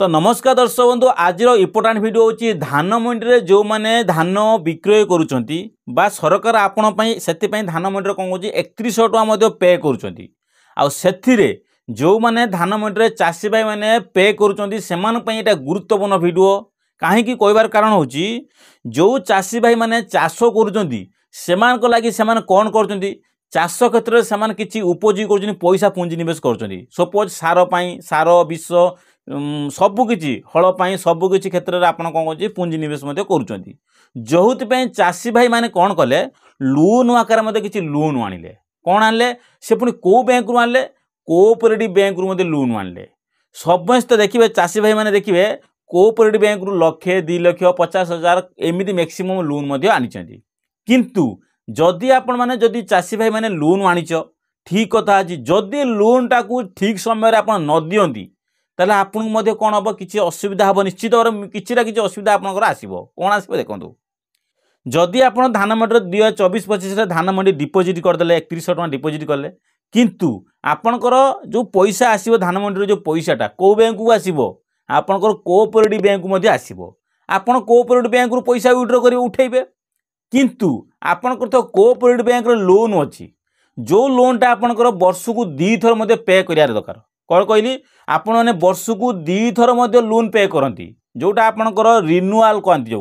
तो नमस्कार दर्शक बंधु आज इम्पोर्टाट वीडियो होची धान मंडी रे जो माने धान विक्रय करूचंती बा सरकार आपण पई सेति पई धान मंडी रे कोन होची 3100 टका मध्ये पे करूचंती आ सेथिरे जो माने धान मंडी रे चासी भाई माने पे करूचंती सेमान पई एटा गुरुत्वपूर्ण वीडियो काहे की कहबार कारण होची जो चासी भाई माने चाषो करूचंती सेमान को लागि सेमान कोन करूचंती चाष क्षेत्र में सेमान किछि उपयोगी करूचंती पैसा पुंजी निवेश करूचंती सपोज सार पई सार विष सबुकिछि हल पाई सबुकिछि क्षेत्र में आपन कोन होची पुंजी निवेश मध्ये करूचंती जोहुति पई चासी भाई माने कोन कले लोन आकार मध्ये किछि लोन आनिले कोन आनले से पुनी को बैंक रु आनले कोऑपरेटिव बैंक रु मध्ये लोन आनले समस्त देखिबे चासी भाई माने देखिबे कोऑपरेटिव बैंक रु लक्षे 2 लाख 50,000 एमिति मैक्सिमम लोन मध्ये आनिचंती किंतु जदि आपण माने जदि चासी भाई माने लोन आनिच ठीक कथा अछि जदि लोन टाकू ठीक समय रे आपण न दियंती ताले आपन मध्ये कोन हबो किछि असुविधा हबो निश्चित और किछि ना किछि असुविधा आपनकर आसीबो कोन आसीबो देखंतु जदि आपण धान मंडी 2024-25 रे धान मंडी डिपॉजिट कर देले 3100 टका डिपॉजिट करले किंतु आपनकर जो पैसा आसीबो धान मंडी रे जो पैसाटा को बैंक को आसीबो आपनकर कोऑपरेटिव बैंक मध्ये आसीबो आपण कोऑपरेटिव बैंक रु पैसा विथड्रॉ करि उठेबे किंतु आपनकर तो कोऑपरेटिव बैंक रे लोन अछि जो लोनटा आपनकर वर्ष को 2 थर मध्ये पे करियार दरकार कौन कहली आपण मैंने वर्ष को 2 थर मध्ये लोन पे करती जोटा आपणकर रिन्युआल कहते जो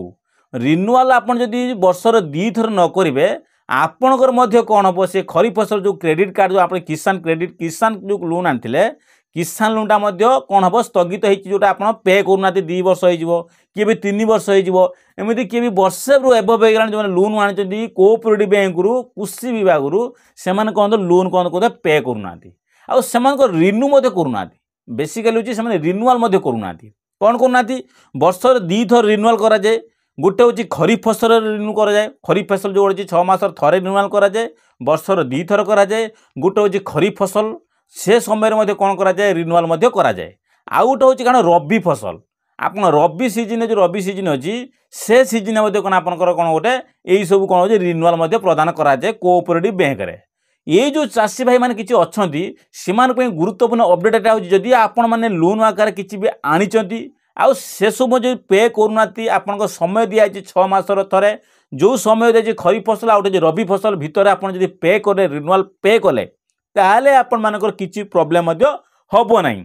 रिन्युआल आपन जदि वर्षर 2 थर न करेंगे आपणकर मध्ये कौन हम से खरीफ फसल जो क्रेडिट कार्ड जो आप किसान जो लोन आनी किसान लोनटा मध्ये कौन हम स्थगित होती जोटा आप पे करना 2 वर्ष हो किए भी 3 वर्ष होमती किए भी वर्षे रु एबव हो जो लोन आनी कोऑपरेटिव बैंक रु कृषि विभाग रु से कहते लोन कौन कहते पे करना आउ सेमानक रिन्यू मध्ये करूना बेसिकली होची सेमाने रिन्युआल मध्ये करूना कौन करूना वर्ष 2 थर रिन्युआल करा जाए गोटे होची खरीफ फसल रिन्यू करा जाए खरीफ फसल जो होची 6 मास थरे रिन्युआल करा जाए वर्षर 2 थर करा जाए गोटे होची खरीफ फसल से समय मध्ये कौन करा जाए रिन्युआल मध्ये करा जाए आउ गोटे होची कारण रबी फसल आपन रबी सीजन जो रबी सीजन अछि से सीजन मध्ये कोन आपनकर कोन गोटे एई सब कोन होची रिन्युआल मध्ये प्रदान करा जाए कोऑपरेटिव बैंक रे ये जो चाषी भाई माने किछि अछंती सिमान पे गुरुत्वपूर्ण अपडेट एटा होची जदि आपण माने लोन आकार किछि भी आनिचंती आ से सब जो पे करूनाती आपन समय दिया 6 मास थरे जो समय दे खरीफ फसल आ रबी फसल भितर आपण जदि पे करे रिन्युआल पे कले ताले आपण मानकर किछि प्रॉब्लम मध्ये हबो नाही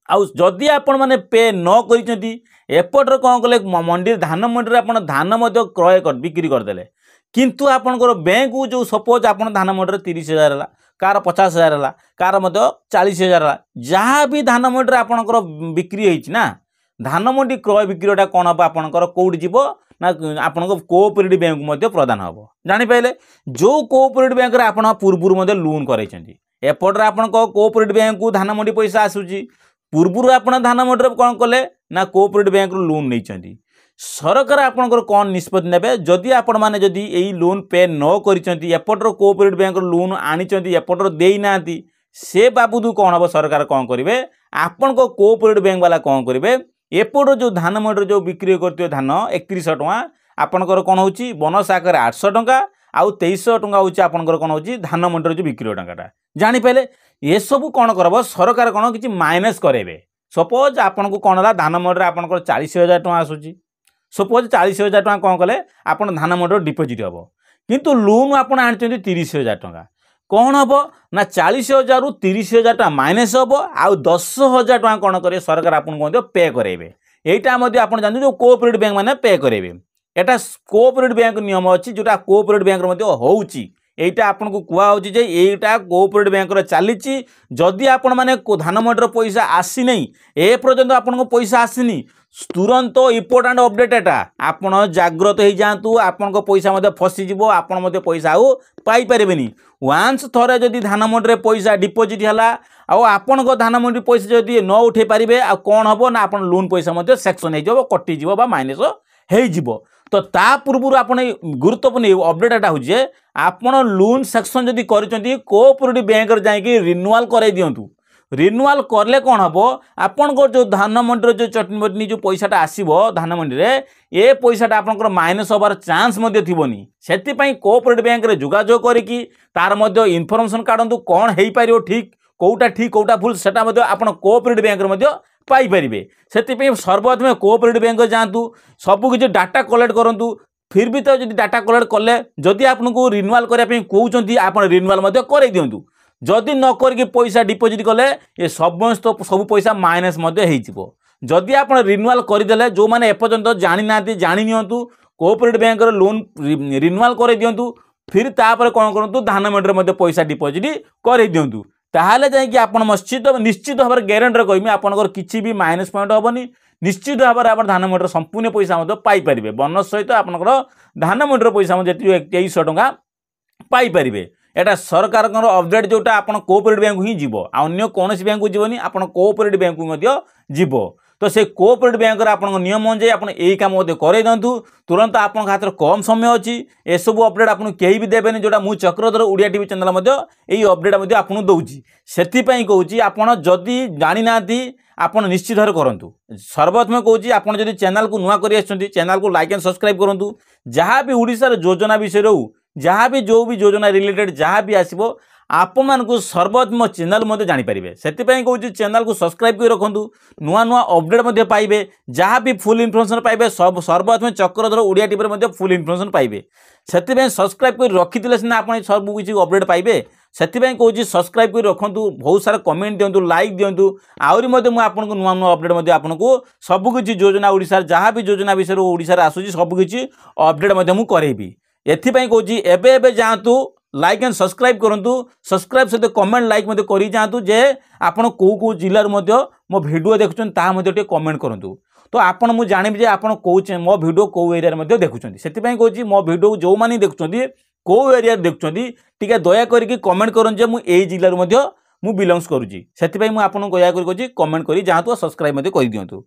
आ जदि आपण माने पे न करिचंती एपटर कोन कले मंडी धान मंडी रे आपण धान मध्ये क्रय कर बिक्री कर देले किंतु आपनकर बैंक को जो सपोज आपन धान मंडी 30,000 है कार 50,000 है कार 40,000 है जहाँ भी धान मंडी आपनकर बिक्री होइछि ना धान मंडी क्रय बिक्रीटा कौन हम आपनकर कोड जीवो ना आपनकर कोऑपरेटिव बैंक मध्ये प्रदान हम जानि पाइले जो कोऑपरेटिव बैंक रे आपन पूर्वरु मध्ये लोन करैछंती एपटर आपनकर कोऑपरेटिव बैंक को धान मंडी पैसा आसुची पूर्वरु आपन धान मंडी रे कोन कले ना कोऑपरेटिव बैंक रो लोन नैछंती सरकार आपनकर कौन निष्पत्ति नेबे जदि आपण माने जदि एई लोन पे न करिसंती एपटर कोऑपरेटिव बैंक लोन आनिचंती एपटर देई नांती से बाबूदु कौन हम सरकार कौन करिवे आपण को कोऑपरेटिव बैंक वाला कौन करिवे एपटर जो धान मंडी जो बिक्री करथियो धान 3100 टका आपनकर कौन होची बोनस आकार 800 टका आउ 2300 टका होची आपनकर कौन होची धान मंडी जो बिक्री टकाटा जानि पहिले ए सब कौन करबो सरकार कौन किछि माइनस करेबे सपोज आपन को कौन होला धान मंडी आपनकर 40,000 टका आसुची सपोज 40,000 टका कौन कले आपन धान मंडी डिपॉजिट हम किंतु लोन आपन आनिचंती 30,000 टका कौन हम ना 40,000 रु 30,000 टका माइनस हम आउ 10,000 टका कौन करे सरकार आपन को पे करेबे एटा मध्ये आपन जानि जो कोऑपरेटिव बैंक माने पे करेबे एटा कोऑपरेटिव बैंक नियम अछि जोटा कोऑपरेटिव बैंक मध्ये होउची एटा आपन को कुआ होची जे एटा कोऑपरेटिव बैंक रे चालीची जदि आपन माने धान मंडी पैसा आसी नै ए पर्यंत आपन को पैसा आसीनी तुरंत इम्पोर्टाट अपडेट एटा आपण जाग्रत हो जातु आपण पैसा मध्य फसी जीवो आपण मध्य पैसा आउ पाई परिबेनी वांस थरे जदि धान मंडी पैसा डिपॉजिट हला आ आपण धान मंडी पैसा जदि न उठे पारिबे आ कोन हबो ना आपण लोन पैसा मध्य सेक्शन हो जाबो कटि जीवो बा माइनस हो जीवो तो ता पूर्व आपण गुरुत्वपूर्ण अपडेट एटा हो जे आपण लोन सेक्शन जदि करिसंती कोऑपरेटिव बैंक रे जाई कि रिन्युआल कराई दियंतु रिन्युआल करले कौन हम आपण जो धान मंडी जो चटनी जो पैसाटा आसीबो धान मंडी रे ए पैसाटा आपनकर माइनस होबार चांस मध्ये थिबोनी सेति पई कोऑपरेटिव बैंक रे जोगाजोग करिकि तार मध्ये इन्फॉर्मेशन काढंतु कोन हेई पारियो ठीक कोटा भूल सेटा मध्ये आपण कोऑपरेटिव बैंक रे मध्ये पाइपर से सर्वप्रथम कोऑपरेटिव बैंक जातु सबकि डाटा कलेक्ट करूँ फिर भी तो जब डाटा कलेक्ट कले जदि आपको रिन्यूआल करने कहते आप रिन्यूआल कर दिंतु जदि न करके पैसा डिपोजिट कले ये समस्त सब पैसा माइनस जदि आप रिन्यूआल करदे जो मैंने एपर्यंत जानी ना जानी नियंतु कोऑपरेटिव बैंक लोन रिन्यूआल कर दिंतु फिर तापर कौन करूँ धान मंडी पैसा डिपोजिट कर दिंतु ताहले जाइए आप निश्चित भाव में ग्यारंटी कहमी आपंकर किसी भी माइनस पॉइंट हेनी निश्चित भाव में आप धान मंडी संपूर्ण पैसा पाइपर बोनस सहित आपंकर धान मंडी पैसा जी 2300 टंका पाइपर एटा सरकार अपडेट जोटा आप कोऑपरेटिव बैंक ही जीव अन्य कौन बैंक को जीवनी आप कोऑपरेटिव बैंक को जीव तो से कोऑपरेटिव बैंक आप नियम अनुଯାयी आप यही काम कर दिंतु तुरंत आप हाथ में कम समय अच्छी एसबू अपडेट आपको कहीं भी देवेनि जोटा मु चक्रधर ओडिया टीवी चैनल यही अपडेट आपको दूसरी से कहूँ आपड़ जदि जानी ना आप निश्चित भाव करूँ सर्वप्रथम कहूँ आप चैनल को नुआ कर चैनल को लाइक एंड सब्सक्राइब करूँ जहाँ भी ओडिशार योजना विषय रो जहाँ भी जो भी योजना रिलेटेड जहाँ भी आसो आपण मानक सर्वप्रथम चैनल जानीपारे से कहूँ चैनल को सब्सक्राइब कर रखु नुआ नुआ अपडेट पाइबे जहाँ भी फुल इनफर्मेशन पाइबे सब सर्वप्रथम Chakradhar Odia TV full information पाइबे से सब्सक्राइब कर रखी सीना आप सब किसी अपडेट पाइबे से कहूँ सब्सक्राइब कर रखु बहुत सारा कमेंट दिंतु लाइक दिंतु आहरी आपको नुआ नुआ अपडेट आपको सबकि योजना ओडिशार जहाँ भी योजना विषय ओडिशार आसूँ सबकि अपडेट करेबी एथिपाई कहूँ एबे जातु लाइक एंड सब्सक्राइब करूँ सब्सक्राइब सहित कमेंट लाइक कर जातु जे आपण कौ जिलूर मो भिडियो देखुं ता कमेंट करूँ तो आपड़ मुझे जानवी जे आप मो भिडियो कौ एरिया देखुं से कहूँ मो भिडियो जो मैंने देखुं कौ एरिया देखुं टी दया करके कमेंट करूँ जे मुझे जिलूर मु बिलंगस करुँची से आपको दया कर कमेंट कर जातु सब्सक्राइब कर दिंतु।